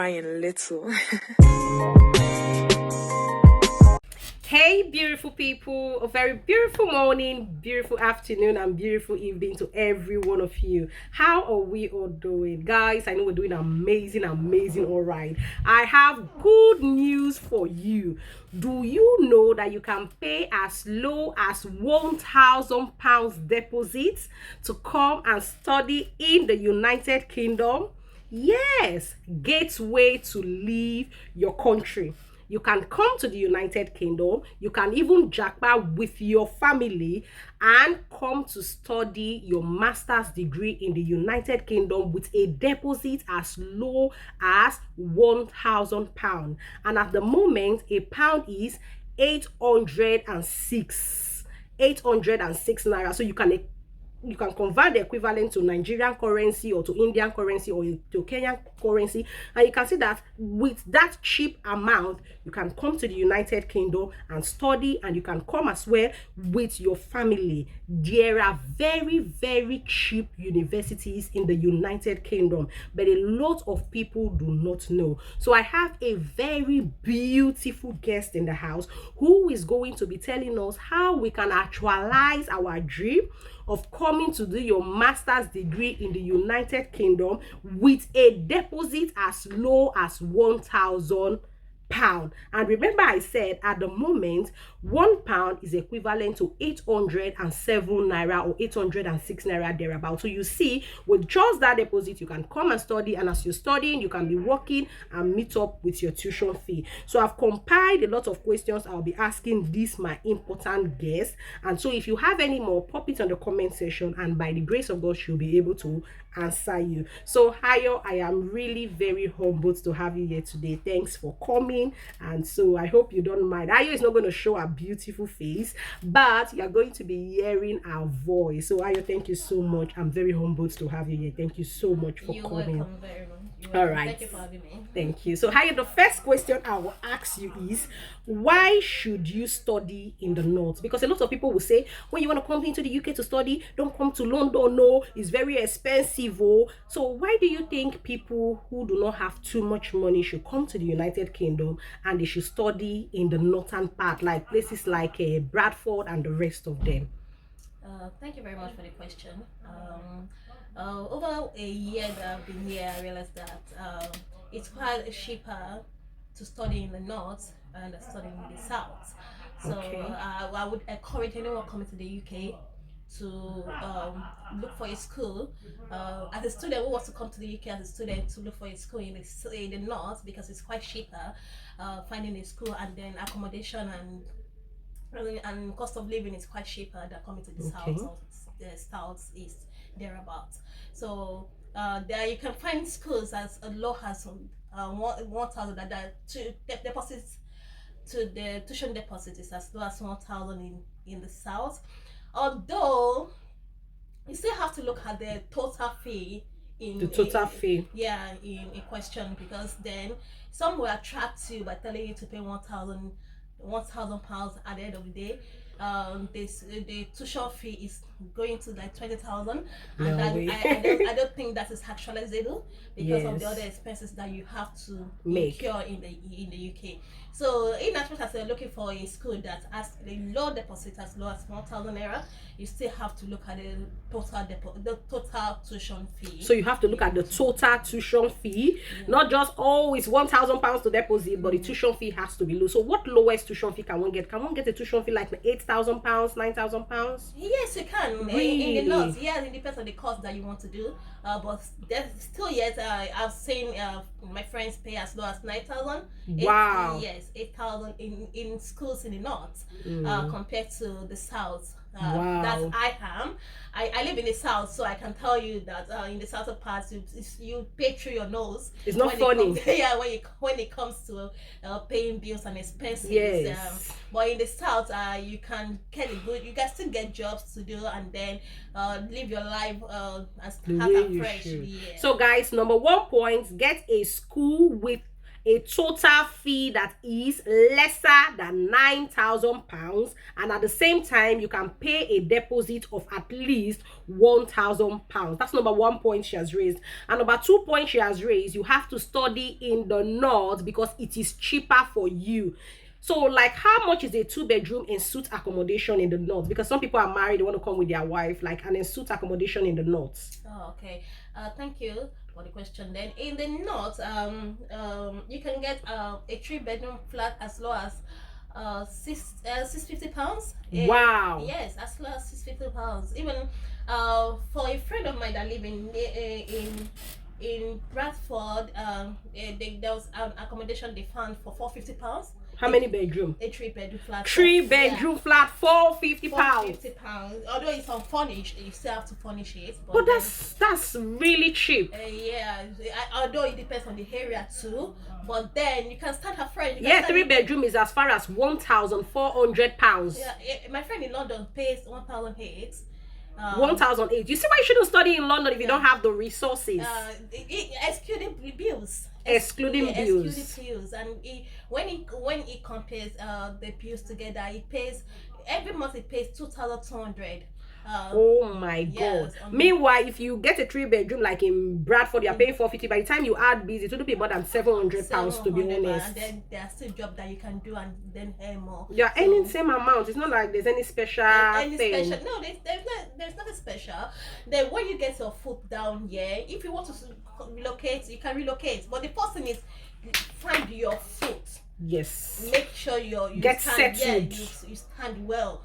crying little. Hey, beautiful people, a very beautiful morning, beautiful afternoon, and beautiful evening to every one of you. How are we all doing? Guys, I know we're doing amazing, all right. I have good news for you. Do you know that you can pay as low as £1,000 deposit to come and study in the United Kingdom? Yes, gateway to leave your country. You can come to the United Kingdom. You can even jackpot with your family and come to study your master's degree in the United Kingdom with a deposit as low as £1,000. And at the moment, a pound is 806 naira. So you can convert the equivalent to Nigerian currency or to Indian currency or to Kenyan currency, and you can see that with that cheap amount you can come to the United Kingdom and study, and you can come as well with your family. There are very cheap universities in the United Kingdom, but a lot of people do not know. So I have a very beautiful guest in the house who is going to be telling us how we can actualize our dream of coming to do your master's degree in the United Kingdom with a deposit as low as £1,000. And remember, I said at the moment £1 is equivalent to 807 naira or 806 naira thereabout. So you see, with just that deposit you can come and study, and as you're studying you can be working and meet up with your tuition fee. So I've compiled a lot of questions I'll be asking this my important guest, and so if you have any more, pop it on the comment section, and by the grace of God she'll be able to answer you. So Hayo, I am really very humbled to have you here today. Thanks for coming, and so I hope you don't mind. Hayo is not going to show a beautiful face, but you're going to be hearing our voice. So Hayo, thank you so much. I'm very humbled to have you here. Thank you so much for coming. Welcome very much. All right, thank you for having me. Thank you. So Hayo, the first question I will ask you is, why should you study in the north? Because a lot of people will say, when you want to come into the UK to study, don't come to London. No, it's very expensive. Oh. So why do you think people who do not have too much money should come to the United Kingdom and they should study in the northern part, like places like Bradford and the rest of them? Thank you very much for the question. Over a year that I've been here, I realized that it's quite cheaper to study in the north and study in the south. So Okay. I would encourage anyone coming to the UK to look for a school. As a student who wants to come to the UK as a student, to look for a school in the north, because it's quite cheaper finding a school, and then accommodation and cost of living is quite cheaper than coming to the Okay. south or the south east thereabout. So there you can find schools as low as 1,000, that deposits to the tuition deposit is as low as 1,000 in the south. Although you still have to look at the total fee in question, because then some will attract you by telling you to pay £1,000 at the end of the day. The tuition fee is going to like 20,000, and I don't think that is actualizable because of the other expenses that you have to incur in the UK. So in as much as you're looking for a school that has a low deposit as low as 1,000 naira, you still have to look at the total tuition fee. So you have to look at the total tuition fee, not just it's £1,000 to deposit, but the tuition fee has to be low. So what lowest tuition fee can one get? Can one get a tuition fee like £8,000, £9,000? Yes, you can. Really? In the north, yeah, it depends on the course that you want to do. But there's still yet I've seen my friends pay as low as 9,000. Wow. Yes, 8,000 in schools in the north compared to the south. Wow. That I live in the south, so I can tell you that in the southern parts you pay through your nose. It's not funny. When it comes to paying bills and expenses. Yes. But in the south, you can still get jobs to do, and then live your life and start afresh. Yeah. So guys, number 1 point, get a school with a total fee that is lesser than £9,000, and at the same time you can pay a deposit of at least £1,000. That's number 1 point she has raised. And number 2 point she has raised, you have to study in the north because it is cheaper for you. So, like, how much is a 2-bedroom in suite accommodation in the north? Because some people are married, they want to come with their wife, like an in suite accommodation in the north. Oh, okay. Thank you for the question. Then in the north, you can get a 3-bedroom flat as low as £650. Wow. Yes, as low as £650. Even for a friend of mine that live in Bradford, there was an accommodation they found for £450. How many bedroom? A 3-bedroom flat. 3-bedroom flat, £450. £450. Although it's unfurnished, you still have to furnish it. But that's really cheap. Yeah, although it depends on the area too. But then you can start a friend. Yeah, 3-bedroom is as far as £1,400. Yeah, my friend in London pays 1,008. 1,008. You see why you shouldn't study in London if you don't have the resources. Excluding bills. Excluding bills. Excluding bills. And when it compares the bills together, it pays every month. It pays 2,200. Oh my god. Yes, Meanwhile, if you get a 3-bedroom like in Bradford, you're paying $450. By the time you add bills, it would be more than £700, to be honest. And then there are still jobs that you can do and then earn more. You're earning same amount. It's not like there's any special thing. No, there's nothing special. Then when you get your foot down here, if you want to relocate, you can relocate. But the first thing is find your foot. Yes. Make sure you get stand, settled. Yeah, you stand well.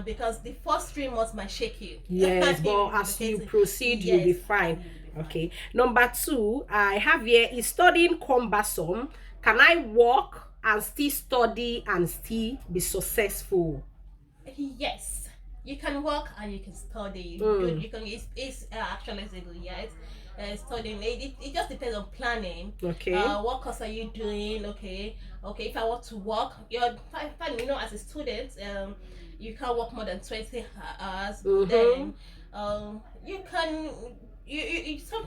Because the first 3 months might shake you. Yes, but as you proceed, you'll be fine. Okay. Number 2, I have here, is studying cumbersome? Can I work and still study and still be successful? Yes, you can work and you can study. You can. It's actually good. Yes. Studying it just depends on planning. Okay. What course are you doing? Okay. If I want to work, you're fine. You know, as a student, you can't work more than 20 hours. Then you can.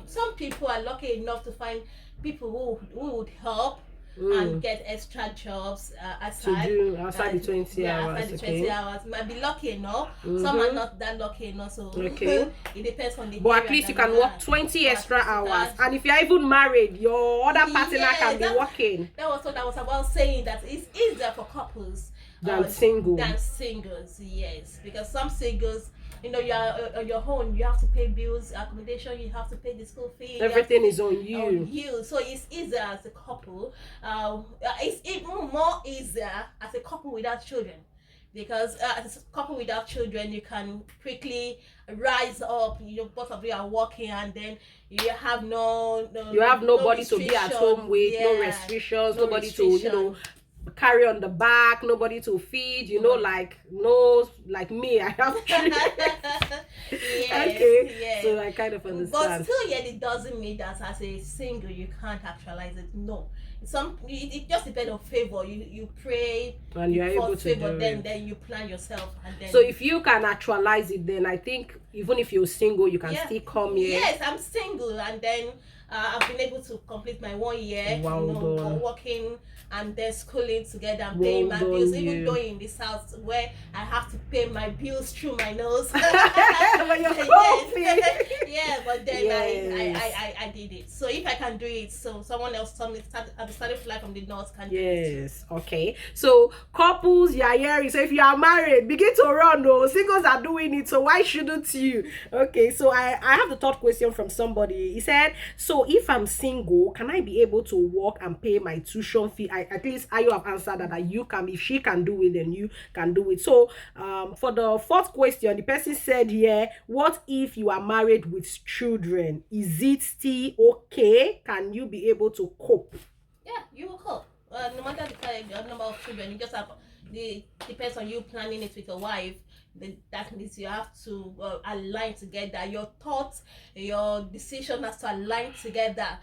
Some people are lucky enough to find people who would help and get extra jobs aside. To do outside the 20 hours. Outside the 20 hours. Might be lucky enough. Some are not that lucky enough. So it depends on the. But at least you can work 20 extra hours. And if you're even married, your other partner can be working. That was what I was about saying. That it's easier for couples than singles. Yes, because some singles, you know, you're on your own. You have to pay bills, accommodation. You have to pay the school fee. Everything is on you. So it's easier as a couple. It's even more easier as a couple without children, because as a couple without children, you can quickly rise up. You know, both of you are working, and then you have nobody to be at home with, no restrictions, nobody to carry on the back, nobody to feed, like me, I have yes. So I kind of understand. But still, yet it doesn't mean that as a single you can't actualize it. No, it just depends on favor. You pray and you're able to favor, do then you plan yourself, and then. So if you can actualize it, then I think even if you're single, you can still come here. Yes, I'm single, and then I've been able to complete my 1 year, working and then schooling together and paying my bills, even though in this house where I have to pay my bills through my nose. But then I did it. So if I can do it, so someone else told me at the starting flight from the north can do it. Yes, okay. So couples, you are hearing. So if you are married, begin to run. No, singles are doing it. So why shouldn't you? Okay, so I have the third question from somebody. He said, so if I'm single, can I be able to work and pay my tuition fee? At least you have answered that you can. If she can do it, then you can do it. So for the fourth question, the person said, what if you are married with children? Is it still okay? Can you be able to cope? Yeah, you will cope. No matter the number of children, you just have depends on you planning it with your wife. That means you have to align together. Your thoughts, your decision has to align together.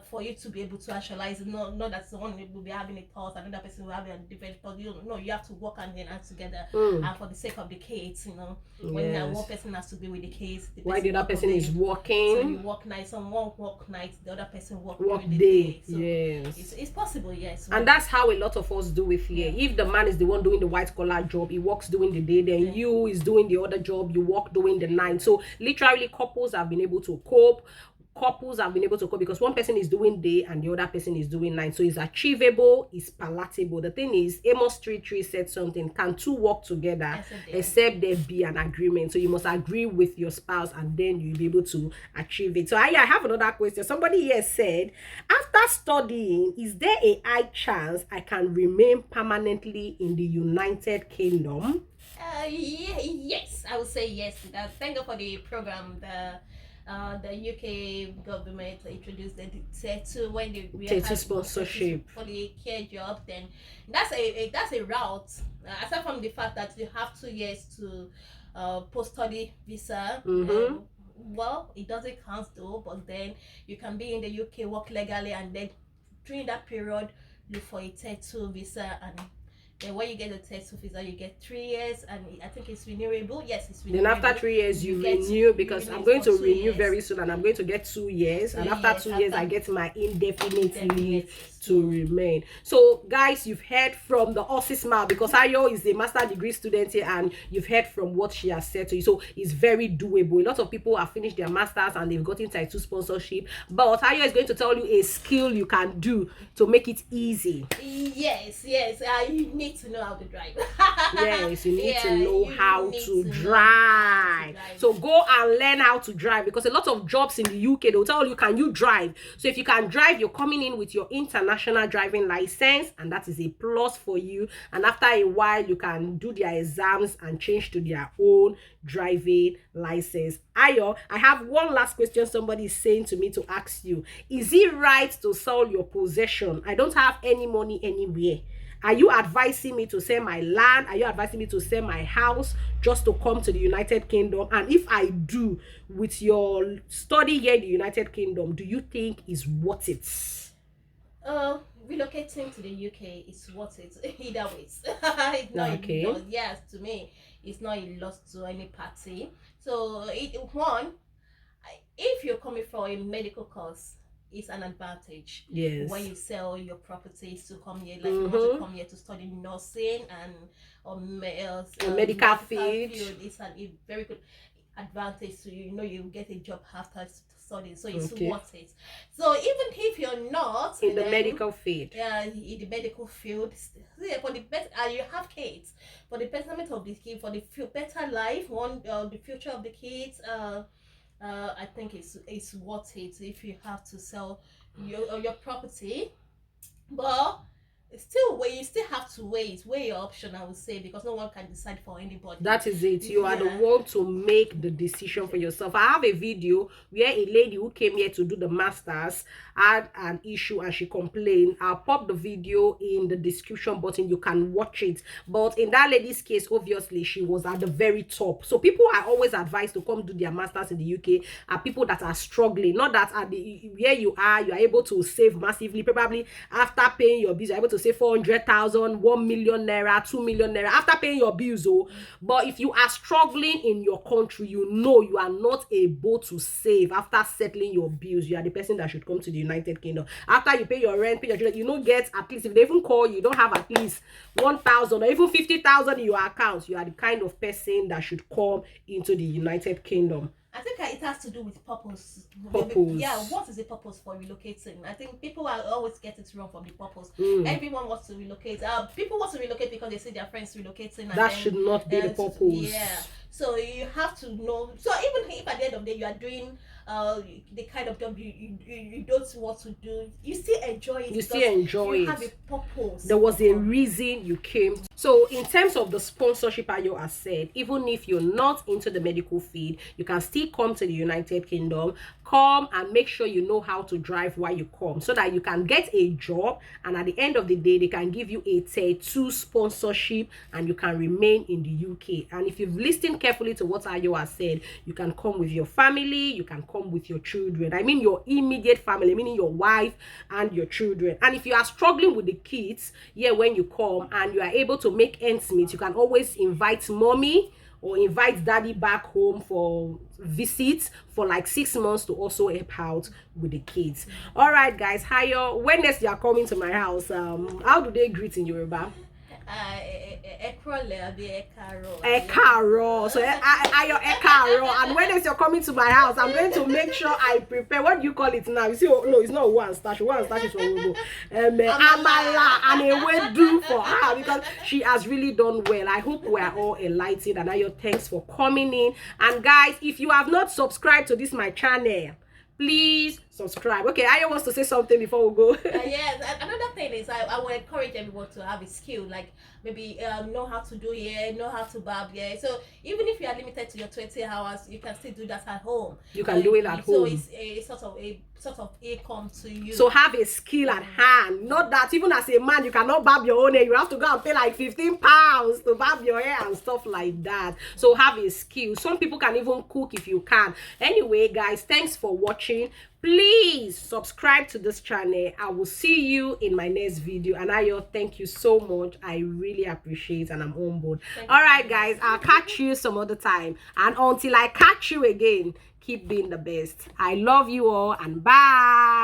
for you to be able to actualize it. Not that someone will be having a thought, another person will have a different thought. You know, you have to work hand in hand together, and for the sake of the kids, you know, when one person has to be with the kids, while the other person is working. So you work night, someone work night, the other person work during the day. So yes, it's possible, yes. And that's how a lot of us do it here. If the man is the one doing the white collar job, he works during the day, then you is doing the other job, you work during the night. So literally couples have been able to cope. Because one person is doing day and the other person is doing night. So it's achievable, it's palatable. The thing is, Amos 3:3 said something: can two work together except there be an agreement? So you must agree with your spouse and then you'll be able to achieve it. So I have another question. Somebody here said, after studying, is there a high chance I can remain permanently in the United Kingdom? Yes, I would say yes. Thank God for the program. The UK government introduced the Tier 2 when they sponsorship for the care job. Then that's a route. Aside from the fact that you have 2 years to post-study visa. Well, it doesn't count though. But then you can be in the UK, work legally, and then during that period look for a Tier 2 visa. And then when you get the Tier 2 visa, you get 3 years, and I think it's renewable. Yes, it's renewable. Then after 3 years, you renew, because I'm going to renew very soon, and I'm going to get 2 years. And after 2 years, I get my indefinite leave to remain. So guys, you've heard from the horse's mouth, because Ayo is a master degree student here, and you've heard from what she has said to you. So it's very doable. A lot of people have finished their masters and they've gotten Tier 2 sponsorship, but Ayo is going to tell you a skill you can do to make it easy. Yes, you need to know how to drive. Yes, you need to know how to drive. So go and learn how to drive, because a lot of jobs in the UK, they'll tell you, can you drive? So if you can drive, you're coming in with your international driving license, and that is a plus for you. And after a while, you can do their exams and change to their own driving license. Ayo, I have one last question. Somebody is saying to me to ask you, is it right to sell your possession? I don't have any money anywhere. Are you advising me to sell my land? Are you advising me to sell my house just to come to the United Kingdom? And if I do, with your study here in the United Kingdom, do you think it's worth it? Relocating to the UK is worth it either ways. It's not a loss. Yes, to me, it's not a loss to any party. So if you're coming for a medical course, it's an advantage. Yes. When you sell your properties to come here, like you want to come here to study nursing or medical field, it's a very good advantage. So you know you get a job after studying, so it's worth it. So even if you're not in the medical field, in the medical field, for the best, you have kids, for the betterment of the kid, for the better life, the future of the kids. I think it's worth it if you have to sell your property, but you still have to weigh your option, I would say, because no one can decide for anybody. That is it. You are the one to make the decision for yourself. I have a video where a lady who came here to do the masters had an issue and she complained. I'll pop the video in the description button. You can watch it. But in that lady's case, obviously she was at the very top. So people are always advised to come do their masters in the UK are people that are struggling, not that at the where you are able to save massively. Probably after paying your bills, you're able to save 400,000, 1 million naira, 2 million naira after paying your bills. But if you are struggling in your country, you know you are not able to save after settling your bills. You are the person that should come to the United Kingdom. After you pay your rent, pay your children, you know, get at least, if they even call you, don't have at least 1,000 or even 50,000 in your account. You are the kind of person that should come into the United Kingdom. I think it has to do with purpose. Yeah, what is the purpose for relocating? I think people are always get it wrong from the purpose. Everyone wants to relocate. People want to relocate because they see their friends relocating. That should not be the purpose. Yeah. So you have to know. So even if at the end of the day you are doing the kind of job you don't want to do, you still enjoy it. You still enjoy it. You have a purpose. There was a reason you came So in terms of the sponsorship, Ayo has said, even if you're not into the medical field, you can still come to the United Kingdom, come and make sure you know how to drive while you come, so that you can get a job, and at the end of the day, they can give you a tier 2 sponsorship and you can remain in the UK. And if you've listened carefully to what Ayo has said, you can come with your family, you can come with your children. I mean your immediate family, meaning your wife and your children. And if you are struggling with the kids, yeah, when you come and you are able to make ends meet, you can always invite mommy or invite daddy back home for visits for like 6 months to also help out with the kids. All right, guys, hiyo. When next you are coming to my house, how do they greet in Yoruba? Ekaro. So ayo ekaro. And when you're coming to my house, I'm going to make sure I prepare. What do you call it now? You see, oh, no, it's not one stash. One stash is from Ugo. Amala and a wedu for her, because she has really done well. I hope we are all enlightened. And ayo, thanks for coming in. And guys, if you have not subscribed to this my channel, please subscribe. Okay, Ayo wants to say something before we go. Yes, another thing is I will encourage everyone to have a skill, like maybe know how to do hair, know how to barb hair. So even if you are limited to your 20 hours, you can still do that at home. You can do it at home. So it's a sort of income to you. So have a skill at hand. Not that even as a man you cannot barb your own hair. You have to go and pay like 15 pounds to barb your hair and stuff like that. So have a skill. Some people can even cook if you can. Anyway, guys, thanks for watching. Please subscribe to this channel. I will see you in my next video. And Ayo, thank you so much. I really appreciate and I'm on board. All right, guys, I'll catch you some other time. And until I catch you again, keep being the best. I love you all and bye.